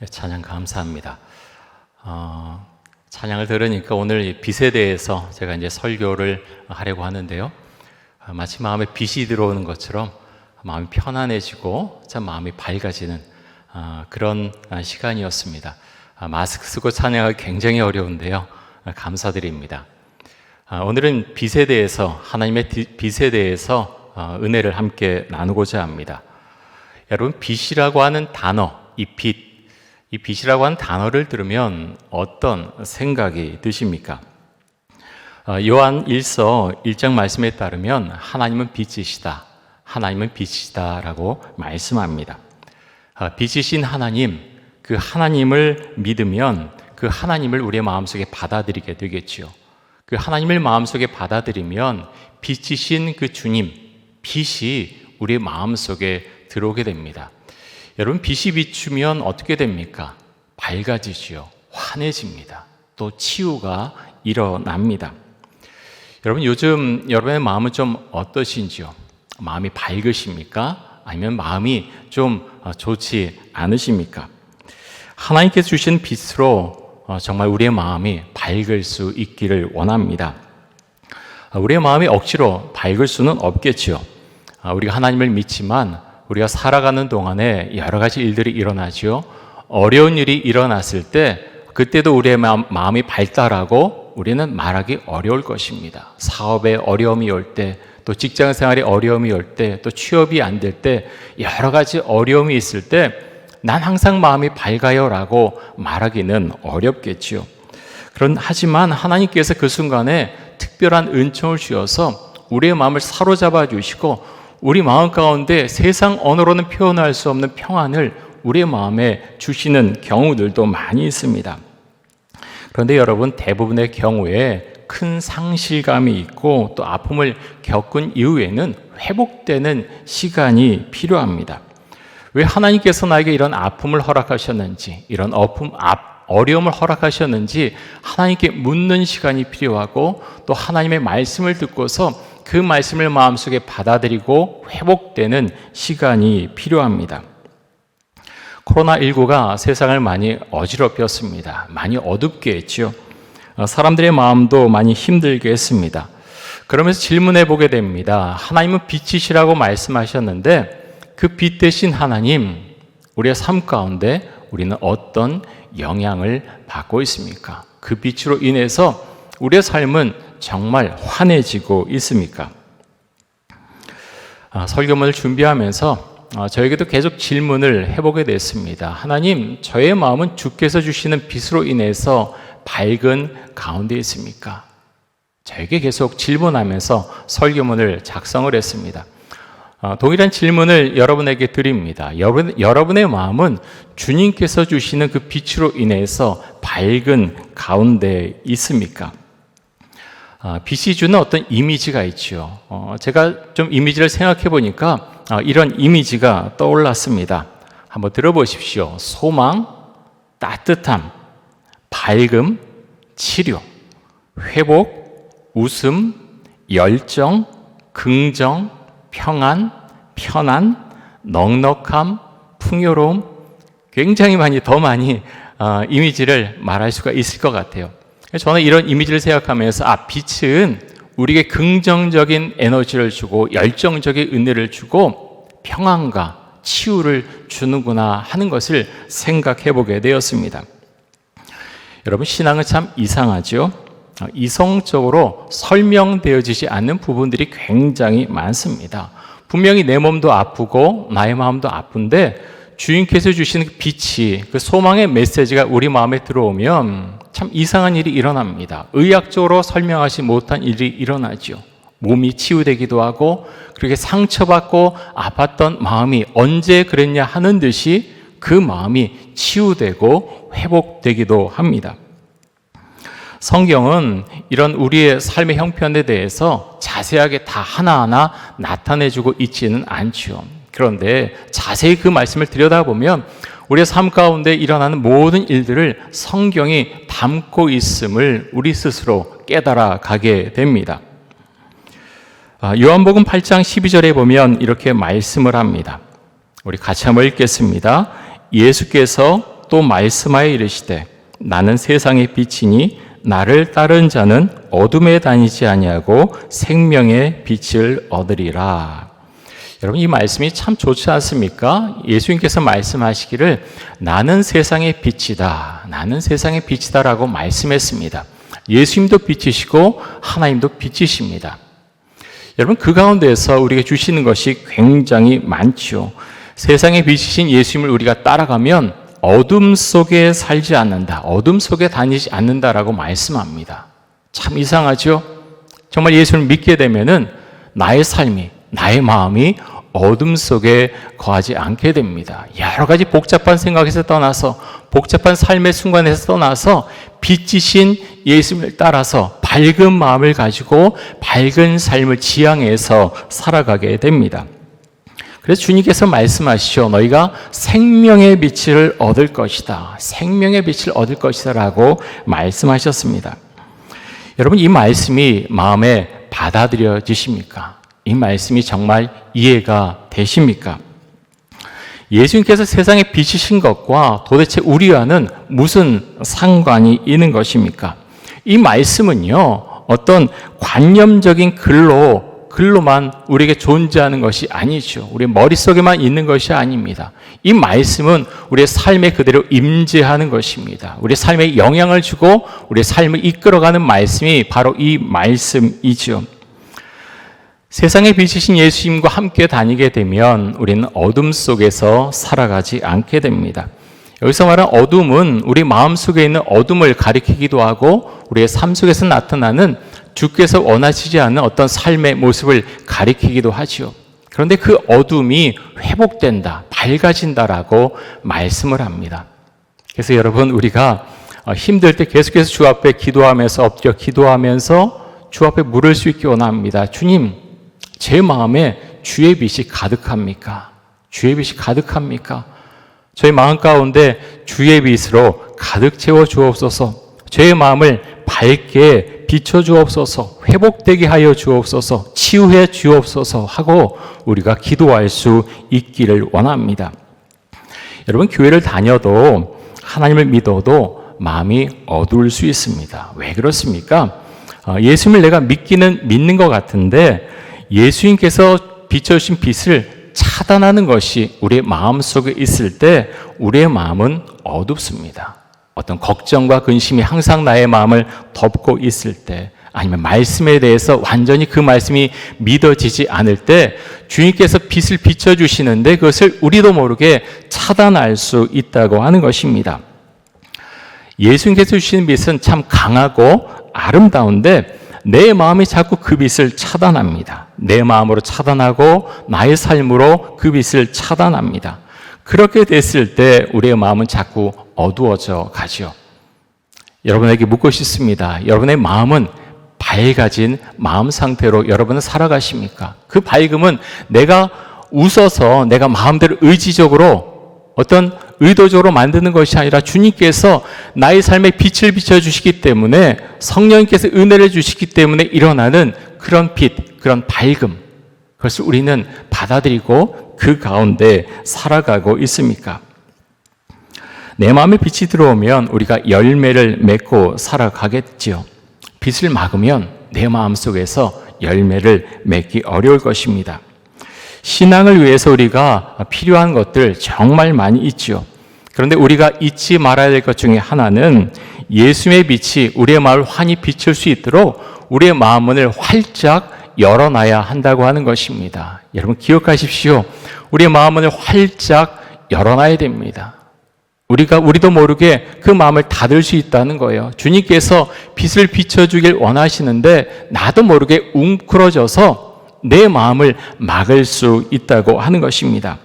찬양 감사합니다. 찬양을 들으니까 오늘 빛에 대해서 제가 이제 설교를 하려고 하는데요. 마치 마음에 빛이 들어오는 것처럼 마음이 편안해지고 참 마음이 밝아지는 그런 시간이었습니다. 마스크 쓰고 찬양하기 굉장히 어려운데요. 감사드립니다. 오늘은 빛에 대해서, 하나님의 빛에 대해서 은혜를 함께 나누고자 합니다. 여러분, 빛이라고 하는 단어, 이 빛이라고 하는 단어를 들으면 어떤 생각이 드십니까? 요한 1서 1장 말씀에 따르면 하나님은 빛이시다, 하나님은 빛이시다 라고 말씀합니다. 빛이신 하나님, 그 하나님을 믿으면 그 하나님을 우리의 마음속에 받아들이게 되겠지요. 그 하나님을 마음속에 받아들이면 빛이신 그 주님, 빛이 우리의 마음속에 들어오게 됩니다. 여러분, 빛이 비추면 어떻게 됩니까? 밝아지지요. 환해집니다. 또 치유가 일어납니다. 여러분, 요즘 여러분의 마음은 좀 어떠신지요? 마음이 밝으십니까? 아니면 마음이 좀 좋지 않으십니까? 하나님께서 주신 빛으로 정말 우리의 마음이 밝을 수 있기를 원합니다. 우리의 마음이 억지로 밝을 수는 없겠지요. 우리가 하나님을 믿지만 우리가 살아가는 동안에 여러 가지 일들이 일어나지요. 어려운 일이 일어났을 때 그때도 우리의 마음이 밝다라고 우리는 말하기 어려울 것입니다. 사업에 어려움이 올 때, 또 직장 생활에 어려움이 올 때, 또 취업이 안 될 때, 여러 가지 어려움이 있을 때 난 항상 마음이 밝아요 라고 말하기는 어렵겠지요. 하지만 하나님께서 그 순간에 특별한 은총을 주셔서 우리의 마음을 사로잡아 주시고 우리 마음 가운데 세상 언어로는 표현할 수 없는 평안을 우리의 마음에 주시는 경우들도 많이 있습니다. 그런데 여러분, 대부분의 경우에 큰 상실감이 있고 또 아픔을 겪은 이후에는 회복되는 시간이 필요합니다. 왜 하나님께서 나에게 이런 아픔을 허락하셨는지, 이런 어려움을 허락하셨는지 하나님께 묻는 시간이 필요하고 또 하나님의 말씀을 듣고서 그 말씀을 마음속에 받아들이고 회복되는 시간이 필요합니다. 코로나19가 세상을 많이 어지럽혔습니다. 많이 어둡게 했죠. 사람들의 마음도 많이 힘들게 했습니다. 그러면서 질문해 보게 됩니다. 하나님은 빛이시라고 말씀하셨는데 그 빛 대신 하나님, 우리의 삶 가운데 우리는 어떤 영향을 받고 있습니까? 그 빛으로 인해서 우리의 삶은 정말 환해지고 있습니까? 설교문을 준비하면서 저에게도 계속 질문을 해보게 됐습니다. 하나님, 저의 마음은 주께서 주시는 빛으로 인해서 밝은 가운데 있습니까? 저에게 계속 질문하면서 설교문을 작성을 했습니다. 동일한 질문을 여러분에게 드립니다. 여러분의 마음은 주님께서 주시는 그 빛으로 인해서 밝은 가운데 있습니까? 빛이 주는 어떤 이미지가 있죠. 제가 좀 이미지를 생각해 보니까 이런 이미지가 떠올랐습니다. 한번 들어보십시오. 소망, 따뜻함, 밝음, 치료, 회복, 웃음, 열정, 긍정, 평안, 편안, 넉넉함, 풍요로움, 굉장히 더 많이 이미지를 말할 수가 있을 것 같아요. 저는 이런 이미지를 생각하면서 빛은 우리에게 긍정적인 에너지를 주고 열정적인 은혜를 주고 평안과 치유를 주는구나 하는 것을 생각해 보게 되었습니다. 여러분, 신앙은 참 이상하죠. 이성적으로 설명되어지지 않는 부분들이 굉장히 많습니다. 분명히 내 몸도 아프고 나의 마음도 아픈데 주님께서 주시는 빛이, 그 소망의 메시지가 우리 마음에 들어오면 참 이상한 일이 일어납니다. 의학적으로 설명하지 못한 일이 일어나죠. 몸이 치유되기도 하고 그렇게 상처받고 아팠던 마음이 언제 그랬냐 하는 듯이 그 마음이 치유되고 회복되기도 합니다. 성경은 이런 우리의 삶의 형편에 대해서 자세하게 다 하나하나 나타내주고 있지는 않죠. 그런데 자세히 그 말씀을 들여다보면 우리의 삶 가운데 일어나는 모든 일들을 성경이 담고 있음을 우리 스스로 깨달아 가게 됩니다. 요한복음 8장 12절에 보면 이렇게 말씀을 합니다. 우리 같이 한번 읽겠습니다. 예수께서 또 말씀하여 이르시되 나는 세상의 빛이니 나를 따른 자는 어둠에 다니지 아니하고 생명의 빛을 얻으리라. 여러분, 이 말씀이 참 좋지 않습니까? 예수님께서 말씀하시기를 나는 세상의 빛이다, 나는 세상의 빛이다라고 말씀했습니다. 예수님도 빛이시고 하나님도 빛이십니다. 여러분, 그 가운데서 우리가 주시는 것이 굉장히 많죠. 세상의 빛이신 예수님을 우리가 따라가면 어둠 속에 살지 않는다, 어둠 속에 다니지 않는다라고 말씀합니다. 참 이상하죠? 정말 예수를 믿게 되면은 나의 삶이, 나의 마음이 어둠 속에 거하지 않게 됩니다. 여러 가지 복잡한 생각에서 떠나서, 복잡한 삶의 순간에서 떠나서 빛이신 예수님을 따라서 밝은 마음을 가지고 밝은 삶을 지향해서 살아가게 됩니다. 그래서 주님께서 말씀하시죠. 너희가 생명의 빛을 얻을 것이다, 생명의 빛을 얻을 것이다 라고 말씀하셨습니다. 여러분, 이 말씀이 마음에 받아들여지십니까? 이 말씀이 정말 이해가 되십니까? 예수님께서 세상에 빛이신 것과 도대체 우리와는 무슨 상관이 있는 것입니까? 이 말씀은요, 어떤 관념적인 글로만 우리에게 존재하는 것이 아니죠. 우리 머릿속에만 있는 것이 아닙니다. 이 말씀은 우리의 삶에 그대로 임재하는 것입니다. 우리의 삶에 영향을 주고 우리의 삶을 이끌어가는 말씀이 바로 이 말씀이죠. 세상에 빛이신 예수님과 함께 다니게 되면 우리는 어둠 속에서 살아가지 않게 됩니다. 여기서 말하는 어둠은 우리 마음속에 있는 어둠을 가리키기도 하고 우리의 삶 속에서 나타나는 주께서 원하시지 않는 어떤 삶의 모습을 가리키기도 하죠. 그런데 그 어둠이 회복된다, 밝아진다라고 말씀을 합니다. 그래서 여러분, 우리가 힘들 때 계속해서 주 앞에 기도하면서, 엎드려 기도하면서 주 앞에 물을 수 있기 원합니다. 주님, 제 마음에 주의 빛이 가득합니까? 주의 빛이 가득합니까? 저희 마음 가운데 주의 빛으로 가득 채워 주옵소서. 저의 마음을 밝게 비춰 주옵소서. 회복되게 하여 주옵소서. 치유해 주옵소서 하고 우리가 기도할 수 있기를 원합니다. 여러분, 교회를 다녀도 하나님을 믿어도 마음이 어두울 수 있습니다. 왜 그렇습니까? 예수님을 내가 믿는 것 같은데 예수님께서 비춰주신 빛을 차단하는 것이 우리의 마음 속에 있을 때 우리의 마음은 어둡습니다. 어떤 걱정과 근심이 항상 나의 마음을 덮고 있을 때, 아니면 말씀에 대해서 완전히 그 말씀이 믿어지지 않을 때 주님께서 빛을 비춰주시는데 그것을 우리도 모르게 차단할 수 있다고 하는 것입니다. 예수님께서 주시는 빛은 참 강하고 아름다운데 내 마음이 자꾸 그 빛을 차단합니다. 내 마음으로 차단하고 나의 삶으로 그 빛을 차단합니다. 그렇게 됐을 때 우리의 마음은 자꾸 어두워져 가죠. 여러분에게 묻고 싶습니다. 여러분의 마음은 밝아진 마음 상태로 여러분은 살아가십니까? 그 밝음은 내가 웃어서 내가 마음대로 의지적으로 어떤 의도적으로 만드는 것이 아니라 주님께서 나의 삶에 빛을 비춰주시기 때문에, 성령님께서 은혜를 주시기 때문에 일어나는 그런 빛, 그런 밝음, 그것을 우리는 받아들이고 그 가운데 살아가고 있습니까? 내 마음에 빛이 들어오면 우리가 열매를 맺고 살아가겠지요. 빛을 막으면 내 마음 속에서 열매를 맺기 어려울 것입니다. 신앙을 위해서 우리가 필요한 것들 정말 많이 있죠. 그런데 우리가 잊지 말아야 될 것 중에 하나는 예수님의 빛이 우리의 마음을 환히 비출 수 있도록 우리의 마음문을 활짝 열어놔야 한다고 하는 것입니다. 여러분 기억하십시오. 우리의 마음문을 활짝 열어놔야 됩니다. 우리도 모르게 그 마음을 닫을 수 있다는 거예요. 주님께서 빛을 비춰주길 원하시는데 나도 모르게 웅크러져서 내 마음을 막을 수 있다고 하는 것입니다.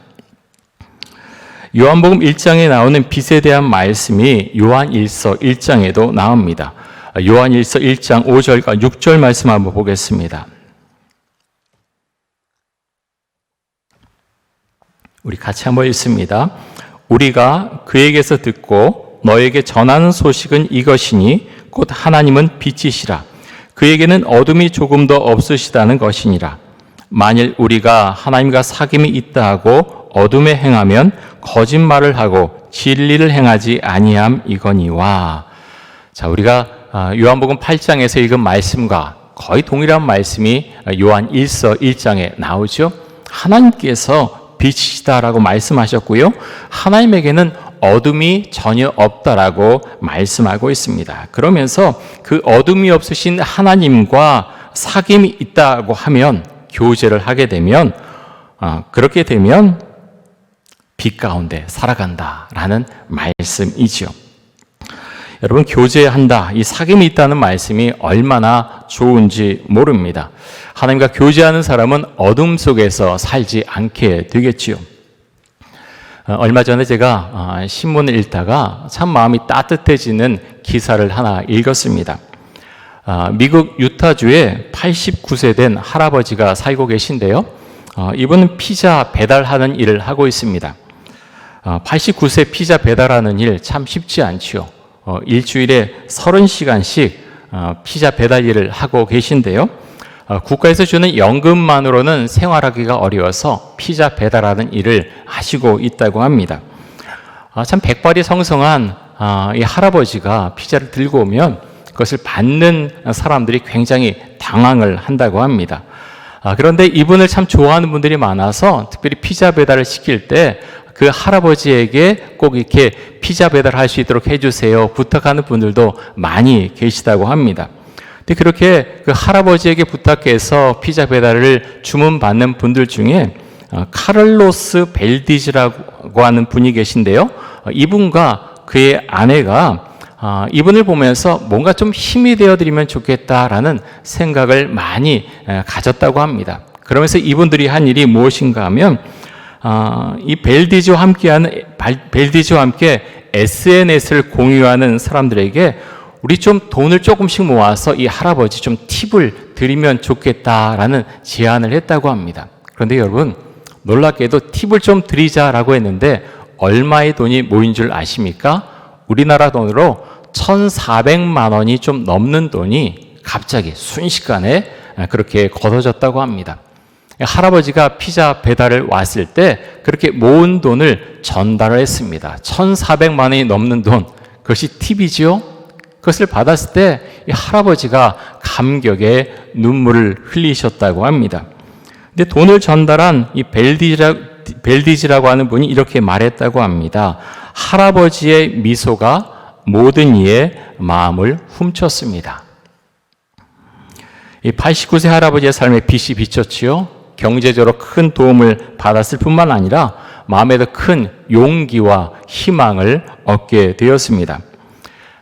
요한복음 1장에 나오는 빛에 대한 말씀이 요한 1서 1장에도 나옵니다. 요한 1서 1장 5절과 6절 말씀 한번 보겠습니다. 우리 같이 한번 읽습니다. 우리가 그에게서 듣고 너에게 전하는 소식은 이것이니 곧 하나님은 빛이시라. 그에게는 어둠이 조금도 없으시다는 것이니라. 만일 우리가 하나님과 사귐이 있다 하고 어둠에 행하면 거짓말을 하고 진리를 행하지 아니함 이거니와. 자, 우리가 요한복음 8장에서 읽은 말씀과 거의 동일한 말씀이 요한 1서 1장에 나오죠. 하나님께서 빛이시다라고 말씀하셨고요. 하나님에게는 어둠이 전혀 없다라고 말씀하고 있습니다. 그러면서 그 어둠이 없으신 하나님과 사귐이 있다고 하면, 교제를 하게 되면, 그렇게 되면 빛 가운데 살아간다라는 말씀이지요. 여러분, 교제한다, 이 사귐이 있다는 말씀이 얼마나 좋은지 모릅니다. 하나님과 교제하는 사람은 어둠 속에서 살지 않게 되겠지요. 얼마 전에 제가 신문을 읽다가 참 마음이 따뜻해지는 기사를 하나 읽었습니다. 미국 유타주에 89세 된 할아버지가 살고 계신데요. 이분은 피자 배달하는 일을 하고 있습니다. 89세 피자 배달하는 일 참 쉽지 않지요. 일주일에 30시간씩 피자 배달 일을 하고 계신데요. 국가에서 주는 연금만으로는 생활하기가 어려워서 피자 배달하는 일을 하시고 있다고 합니다. 참 백발이 성성한 이 할아버지가 피자를 들고 오면 그것을 받는 사람들이 굉장히 당황을 한다고 합니다. 그런데 이분을 참 좋아하는 분들이 많아서 특별히 피자 배달을 시킬 때 그 할아버지에게 꼭 이렇게 피자 배달할 수 있도록 해주세요 부탁하는 분들도 많이 계시다고 합니다. 근데 그렇게 그 할아버지에게 부탁해서 피자 배달을 주문받는 분들 중에 카를로스 벨디즈라고 하는 분이 계신데요. 이분과 그의 아내가 이분을 보면서 뭔가 좀 힘이 되어드리면 좋겠다라는 생각을 많이 가졌다고 합니다. 그러면서 이분들이 한 일이 무엇인가 하면 이 벨디즈와 함께 SNS를 공유하는 사람들에게 우리 좀 돈을 조금씩 모아서 이 할아버지 좀 팁을 드리면 좋겠다라는 제안을 했다고 합니다. 그런데 여러분, 놀랍게도 팁을 좀 드리자라고 했는데 얼마의 돈이 모인 줄 아십니까? 우리나라 돈으로 1,400만 원이 좀 넘는 돈이 갑자기 순식간에 그렇게 걷어졌다고 합니다. 할아버지가 피자 배달을 왔을 때 그렇게 모은 돈을 전달을 했습니다. 1,400만 원이 넘는 돈, 그것이 팁이지요? 그것을 받았을 때 이 할아버지가 감격에 눈물을 흘리셨다고 합니다. 근데 돈을 전달한 이 벨디즈라고 하는 분이 이렇게 말했다고 합니다. 할아버지의 미소가 모든 이의 마음을 훔쳤습니다. 이 89세 할아버지의 삶에 빛이 비쳤지요. 경제적으로 큰 도움을 받았을 뿐만 아니라 마음에도 큰 용기와 희망을 얻게 되었습니다.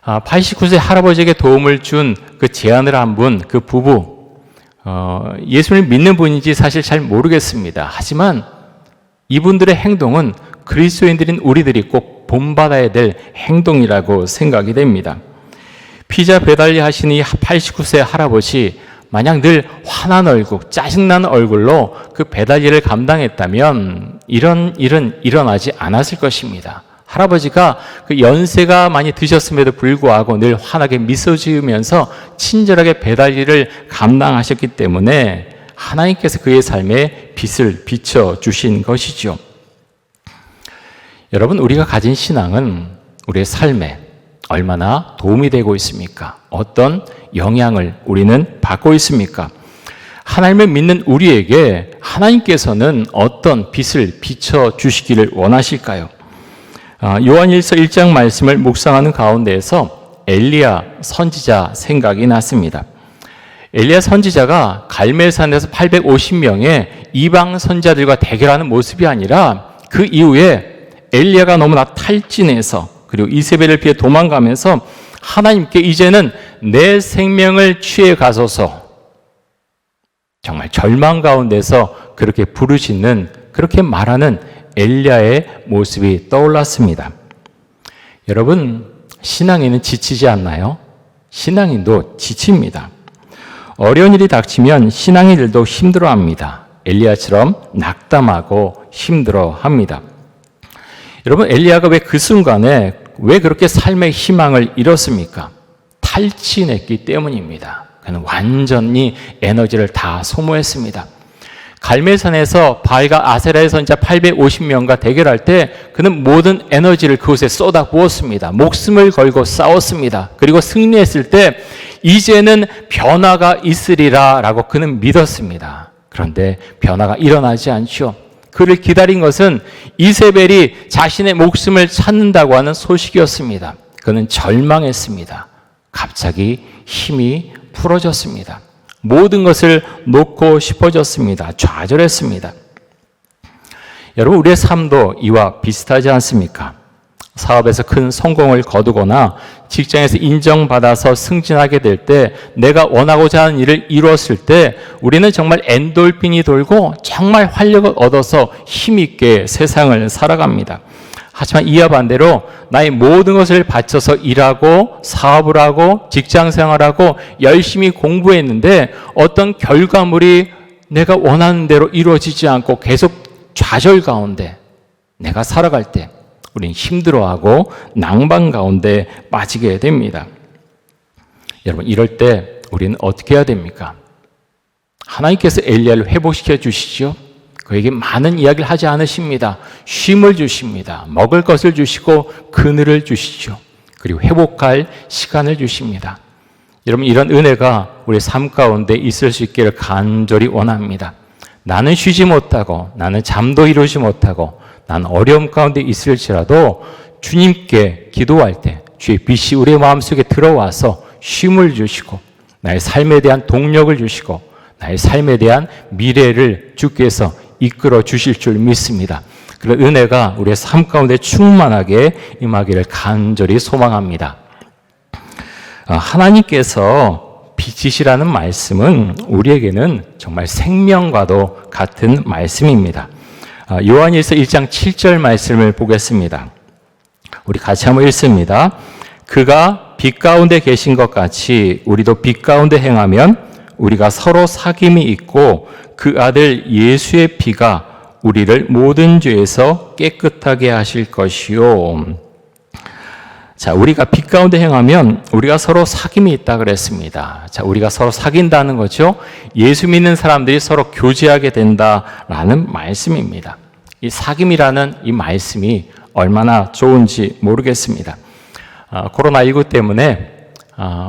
89세 할아버지에게 도움을 준 그 제안을 한 분, 그 부부, 예수를 믿는 분인지 사실 잘 모르겠습니다. 하지만 이분들의 행동은 그리스도인들인 우리들이 꼭 본받아야 될 행동이라고 생각이 됩니다. 피자 배달일 하시는 이 89세 할아버지, 만약 늘 화난 얼굴, 짜증나는 얼굴로 그 배달 일을 감당했다면 이런 일은 일어나지 않았을 것입니다. 할아버지가 그 연세가 많이 드셨음에도 불구하고 늘 환하게 미소 지으면서 친절하게 배달 일을 감당하셨기 때문에 하나님께서 그의 삶에 빛을 비춰주신 것이죠. 여러분, 우리가 가진 신앙은 우리의 삶에 얼마나 도움이 되고 있습니까? 어떤 영향을 우리는 받고 있습니까? 하나님을 믿는 우리에게 하나님께서는 어떤 빛을 비춰주시기를 원하실까요? 요한일서 1장 말씀을 묵상하는 가운데에서 엘리야 선지자 생각이 났습니다. 엘리야 선지자가 갈멜산에서 850명의 이방 선지자들과 대결하는 모습이 아니라 그 이후에 엘리야가 너무나 탈진해서 그리고 이세벨을 피해 도망가면서 하나님께 이제는 내 생명을 취해 가소서, 정말 절망 가운데서 그렇게 부르짖는, 그렇게 말하는 엘리야의 모습이 떠올랐습니다. 여러분, 신앙인은 지치지 않나요? 신앙인도 지칩니다. 어려운 일이 닥치면 신앙인들도 힘들어합니다. 엘리야처럼 낙담하고 힘들어합니다. 여러분, 엘리야가 왜 그 순간에 왜 그렇게 삶의 희망을 잃었습니까? 탈진했기 때문입니다. 그는 완전히 에너지를 다 소모했습니다. 갈멜산에서 바알과 아세라의 선지자 850명과 대결할 때 그는 모든 에너지를 그곳에 쏟아 부었습니다. 목숨을 걸고 싸웠습니다. 그리고 승리했을 때 이제는 변화가 있으리라 라고 그는 믿었습니다. 그런데 변화가 일어나지 않죠. 그를 기다린 것은 이세벨이 자신의 목숨을 찾는다고 하는 소식이었습니다. 그는 절망했습니다. 갑자기 힘이 풀어졌습니다. 모든 것을 놓고 싶어졌습니다. 좌절했습니다. 여러분, 우리의 삶도 이와 비슷하지 않습니까? 사업에서 큰 성공을 거두거나 직장에서 인정받아서 승진하게 될 때, 내가 원하고자 하는 일을 이루었을 때 우리는 정말 엔돌핀이 돌고 정말 활력을 얻어서 힘있게 세상을 살아갑니다. 하지만 이와 반대로 나의 모든 것을 바쳐서 일하고 사업을 하고 직장 생활하고 열심히 공부했는데 어떤 결과물이 내가 원하는 대로 이루어지지 않고 계속 좌절 가운데 내가 살아갈 때 우리는 힘들어하고 낭만 가운데 빠지게 됩니다. 여러분, 이럴 때 우리는 어떻게 해야 됩니까? 하나님께서 엘리야를 회복시켜 주시죠. 그에게 많은 이야기를 하지 않으십니다. 쉼을 주십니다. 먹을 것을 주시고 그늘을 주시죠. 그리고 회복할 시간을 주십니다. 여러분, 이런 은혜가 우리 삶 가운데 있을 수 있기를 간절히 원합니다. 나는 쉬지 못하고, 나는 잠도 이루지 못하고, 난 어려움 가운데 있을지라도 주님께 기도할 때 주의 빛이 우리의 마음속에 들어와서 쉼을 주시고 나의 삶에 대한 동력을 주시고 나의 삶에 대한 미래를 주께서 이끌어 주실 줄 믿습니다. 그런 은혜가 우리의 삶 가운데 충만하게 임하기를 간절히 소망합니다. 하나님께서 빛이시라는 말씀은 우리에게는 정말 생명과도 같은 말씀입니다. 요한일서 1장 7절 말씀을 보겠습니다. 우리 같이 한번 읽습니다. 그가 빛 가운데 계신 것 같이 우리도 빛 가운데 행하면 우리가 서로 사귐이 있고 그 아들 예수의 피가 우리를 모든 죄에서 깨끗하게 하실 것이요. 자, 우리가 빛 가운데 행하면 우리가 서로 사귐이 있다 그랬습니다. 자, 우리가 서로 사귄다는 거죠. 예수 믿는 사람들이 서로 교제하게 된다라는 말씀입니다. 이 사귐이라는 이 말씀이 얼마나 좋은지 모르겠습니다. 코로나19 때문에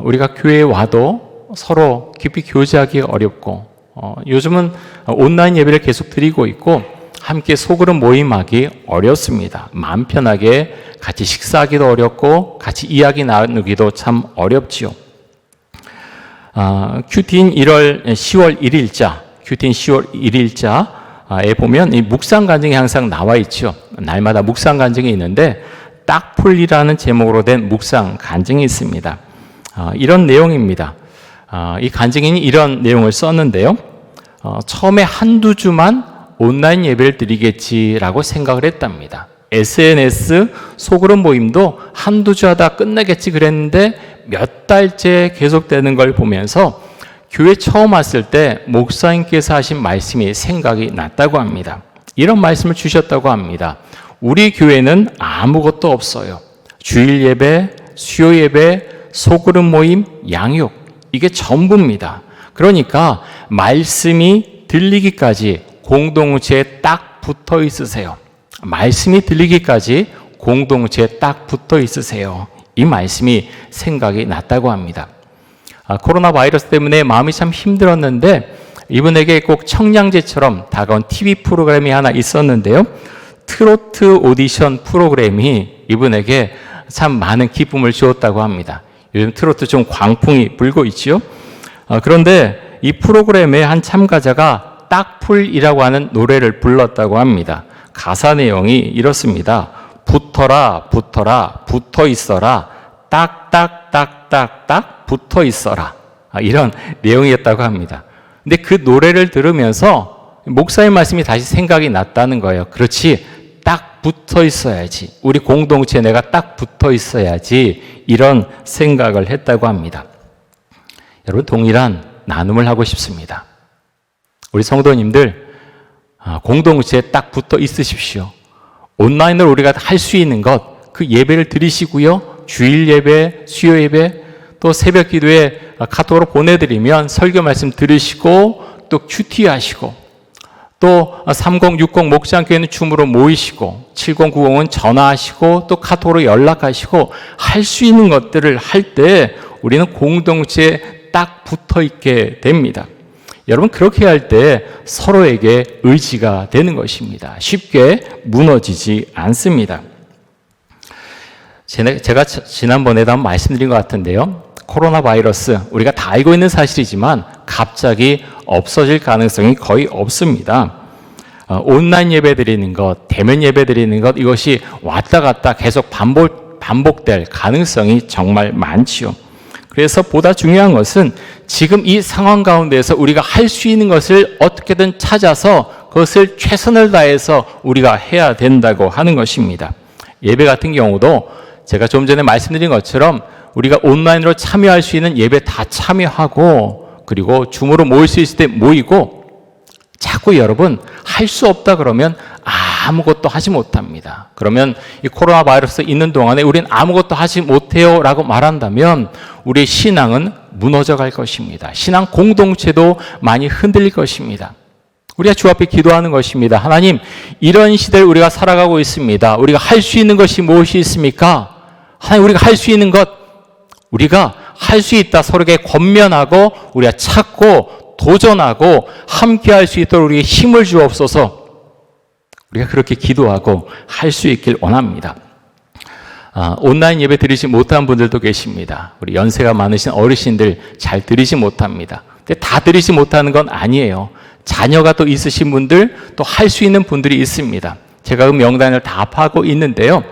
우리가 교회에 와도 서로 깊이 교제하기 어렵고 요즘은 온라인 예배를 계속 드리고 있고 함께 소그룹 모임하기 어렵습니다. 마음 편하게 같이 식사하기도 어렵고 같이 이야기 나누기도 참 어렵지요. 큐틴 10월 1일자, 큐틴 10월 1일자에 보면 이 묵상 간증이 항상 나와 있죠. 날마다 묵상 간증이 있는데 딱풀이라는 제목으로 된 묵상 간증이 있습니다. 이런 내용입니다. 이 간증인이 이런 내용을 썼는데요. 처음에 한두 주만 온라인 예배를 드리겠지라고 생각을 했답니다. SNS 소그룹 모임도 한두 주 하다 끝나겠지 그랬는데 몇 달째 계속되는 걸 보면서 교회 처음 왔을 때 목사님께서 하신 말씀이 생각이 났다고 합니다. 이런 말씀을 주셨다고 합니다. 우리 교회는 아무것도 없어요. 주일 예배, 수요 예배, 소그룹 모임, 양육 이게 전부입니다. 그러니까 말씀이 들리기까지 공동체에 딱 붙어 있으세요. 말씀이 들리기까지 공동체에 딱 붙어 있으세요. 이 말씀이 생각이 났다고 합니다. 코로나 바이러스 때문에 마음이 참 힘들었는데 이분에게 꼭 청량제처럼 다가온 TV 프로그램이 하나 있었는데요. 트로트 오디션 프로그램이 이분에게 참 많은 기쁨을 주었다고 합니다. 요즘 트로트 좀 광풍이 불고 있지요. 그런데 이 프로그램의 한 참가자가 딱풀이라고 하는 노래를 불렀다고 합니다. 가사 내용이 이렇습니다. 붙어라, 붙어라, 붙어 있어라, 딱딱딱딱딱 붙어 있어라. 이런 내용이었다고 합니다. 근데 그 노래를 들으면서 목사의 말씀이 다시 생각이 났다는 거예요. 그렇지, 딱 붙어 있어야지. 우리 공동체에 내가 딱 붙어 있어야지. 이런 생각을 했다고 합니다. 여러분, 동일한 나눔을 하고 싶습니다. 우리 성도님들 공동체에 딱 붙어 있으십시오. 온라인으로 우리가 할 수 있는 것, 그 예배를 드리시고요. 주일 예배, 수요 예배, 또 새벽 기도에 카톡으로 보내드리면 설교 말씀 들으시고 또 큐티 하시고 또 3060 목장교회는 줌으로 모이시고 7090은 전화하시고 또 카톡으로 연락하시고 할 수 있는 것들을 할 때 우리는 공동체에 딱 붙어 있게 됩니다. 여러분, 그렇게 할 때 서로에게 의지가 되는 것입니다. 쉽게 무너지지 않습니다. 제가 지난번에도 한번 말씀드린 것 같은데요. 코로나 바이러스, 우리가 다 알고 있는 사실이지만 갑자기 없어질 가능성이 거의 없습니다. 온라인 예배 드리는 것, 대면 예배 드리는 것, 이것이 왔다 갔다 계속 반복될 가능성이 정말 많지요. 그래서 보다 중요한 것은 지금 이 상황 가운데서 우리가 할 수 있는 것을 어떻게든 찾아서 그것을 최선을 다해서 우리가 해야 된다고 하는 것입니다. 예배 같은 경우도 제가 좀 전에 말씀드린 것처럼 우리가 온라인으로 참여할 수 있는 예배 다 참여하고, 그리고 줌으로 모일 수 있을 때 모이고, 자꾸 여러분 할 수 없다 그러면 아무것도 하지 못합니다. 그러면 이 코로나 바이러스 있는 동안에 우리는 아무것도 하지 못해요 라고 말한다면 우리의 신앙은 무너져 갈 것입니다. 신앙 공동체도 많이 흔들릴 것입니다. 우리가 주 앞에 기도하는 것입니다. 하나님, 이런 시대를 우리가 살아가고 있습니다. 우리가 할 수 있는 것이 무엇이 있습니까? 하나님, 우리가 할 수 있는 것, 우리가 할 수 있다 서로에게 권면하고 우리가 찾고 도전하고 함께 할 수 있도록 우리에게 힘을 주옵소서. 우리가 그렇게 기도하고 할 수 있길 원합니다. 온라인 예배 드리지 못한 분들도 계십니다. 우리 연세가 많으신 어르신들 잘 드리지 못합니다. 근데 다 드리지 못하는 건 아니에요. 자녀가 또 있으신 분들, 또 할 수 있는 분들이 있습니다. 제가 그 명단을 다 파고 있는데요.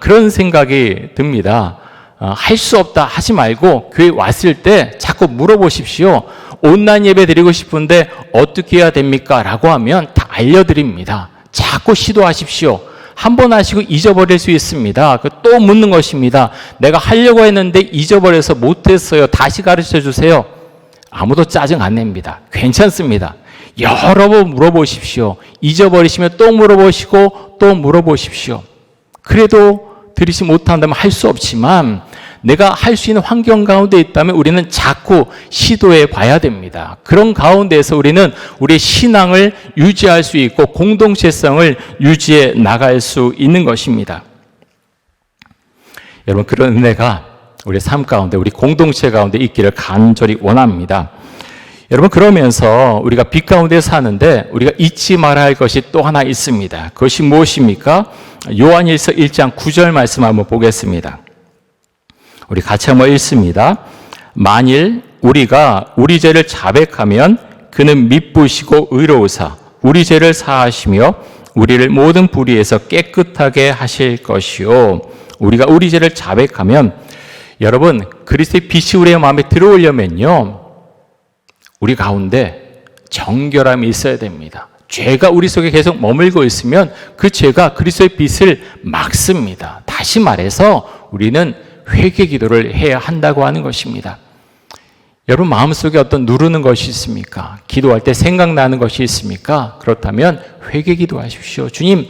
그런 생각이 듭니다. 할 수 없다 하지 말고 교회 왔을 때 자꾸 물어보십시오. 온라인 예배 드리고 싶은데 어떻게 해야 됩니까? 라고 하면 다 알려드립니다. 자꾸 시도하십시오. 한 번 하시고 잊어버릴 수 있습니다. 또 묻는 것입니다. 내가 하려고 했는데 잊어버려서 못했어요. 다시 가르쳐 주세요. 아무도 짜증 안 냅니다. 괜찮습니다. 여러 번 물어보십시오. 잊어버리시면 또 물어보시고 또 물어보십시오. 그래도 드리지 못한다면 할 수 없지만 내가 할 수 있는 환경 가운데 있다면 우리는 자꾸 시도해 봐야 됩니다. 그런 가운데에서 우리는 우리의 신앙을 유지할 수 있고 공동체성을 유지해 나갈 수 있는 것입니다. 여러분, 그런 은혜가 우리 삶 가운데, 우리 공동체 가운데 있기를 간절히 원합니다. 여러분, 그러면서 우리가 빛 가운데 사는데 우리가 잊지 말아야 할 것이 또 하나 있습니다. 그것이 무엇입니까? 요한일서 1장 9절 말씀 한번 보겠습니다. 우리 같이 한번 읽습니다. 만일 우리가 우리 죄를 자백하면 그는 미쁘시고 의로우사 우리 죄를 사하시며 우리를 모든 불의에서 깨끗하게 하실 것이요. 우리가 우리 죄를 자백하면, 여러분, 그리스도의 빛이 우리의 마음에 들어오려면요, 우리 가운데 정결함이 있어야 됩니다. 죄가 우리 속에 계속 머물고 있으면 그 죄가 그리스도의 빛을 막습니다. 다시 말해서 우리는 회개 기도를 해야 한다고 하는 것입니다. 여러분, 마음속에 어떤 누르는 것이 있습니까? 기도할 때 생각나는 것이 있습니까? 그렇다면 회개 기도하십시오. 주님,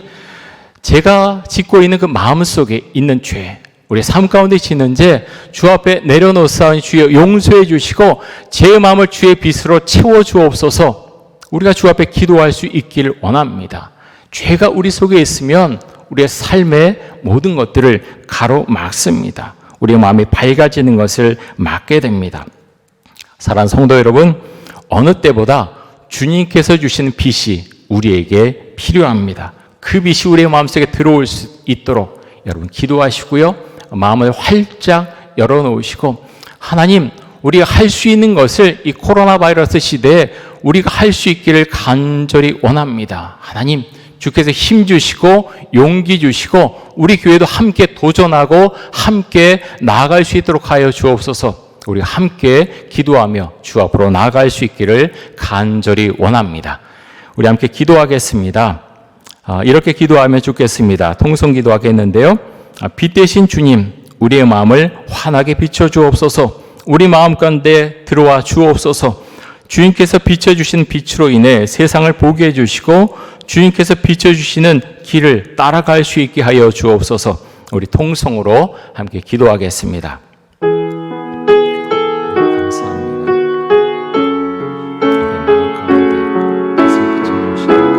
제가 짓고 있는 그 마음속에 있는 죄, 우리 삶 가운데 짓는 죄, 주 앞에 내려놓사오니 주여 용서해 주시고 제 마음을 주의 빛으로 채워 주옵소서. 우리가 주 앞에 기도할 수 있기를 원합니다. 죄가 우리 속에 있으면 우리의 삶의 모든 것들을 가로막습니다. 우리의 마음이 밝아지는 것을 막게 됩니다. 사랑하는 성도 여러분, 어느 때보다 주님께서 주시는 빛이 우리에게 필요합니다. 그 빛이 우리의 마음속에 들어올 수 있도록 여러분 기도하시고요, 마음을 활짝 열어놓으시고, 하나님, 우리가 할 수 있는 것을 이 코로나 바이러스 시대에 우리가 할 수 있기를 간절히 원합니다. 하나님, 주께서 힘 주시고 용기 주시고 우리 교회도 함께 도전하고 함께 나아갈 수 있도록 하여 주옵소서. 우리가 함께 기도하며 주 앞으로 나아갈 수 있기를 간절히 원합니다. 우리 함께 기도하겠습니다. 이렇게 기도하면 좋겠습니다. 통성 기도하겠는데요. 빛 대신 주님, 우리의 마음을 환하게 비춰 주옵소서. 우리 마음 가운데 들어와 주옵소서. 주님께서 비춰주신 빛으로 인해 세상을 보게 해주시고 주님께서 비춰주시는 길을 따라갈 수 있게 하여 주옵소서. 우리 통성으로 함께 기도하겠습니다. 감사합니다. 우리 마음 가운데 빛을 비춰주시고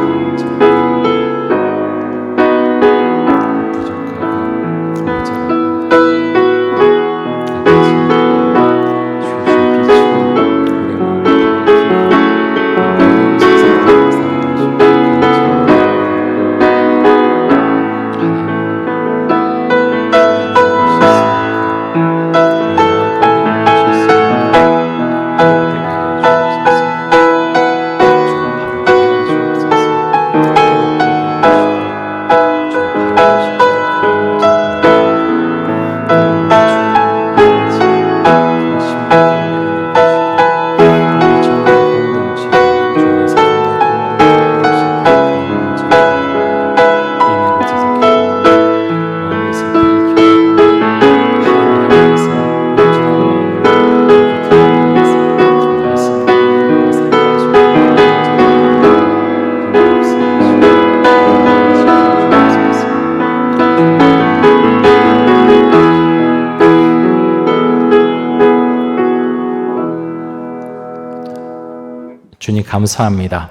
주님 감사합니다.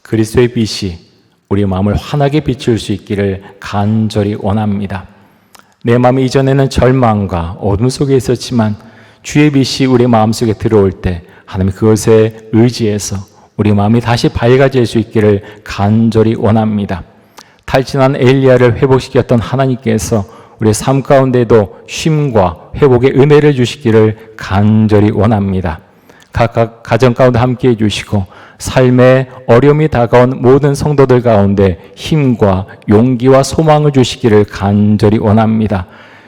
그리스도의 빛이 우리 마음을 환하게 비출 수 있기를 간절히 원합니다. 내 마음이 이전에는 절망과 어둠 속에 있었지만 주의 빛이 우리 마음속에 들어올 때 하나님 그것에 의지해서 우리 마음이 다시 밝아질 수 있기를 간절히 원합니다. 탈진한 엘리야를 회복시켰던 하나님께서 우리의 삶 가운데도 쉼과 회복의 은혜를 주시기를 간절히 원합니다. 각각 가정 가운데 함께해 주시고 삶의 어려움이 다가온 모든 성도들 가운데 힘과 용기와 소망을 주시기를 간절히 원합니다.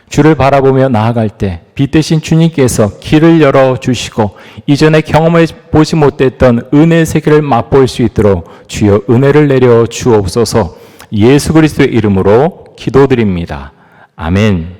주를 바라보며 나아갈 때 빛 대신 주님께서 길을 열어주시고 이전에 경험해 보지 못했던 은혜의 세계를 맛볼 수 있도록 주여 은혜를 내려 주옵소서. 예수 그리스도의 이름으로 기도드립니다. 아멘.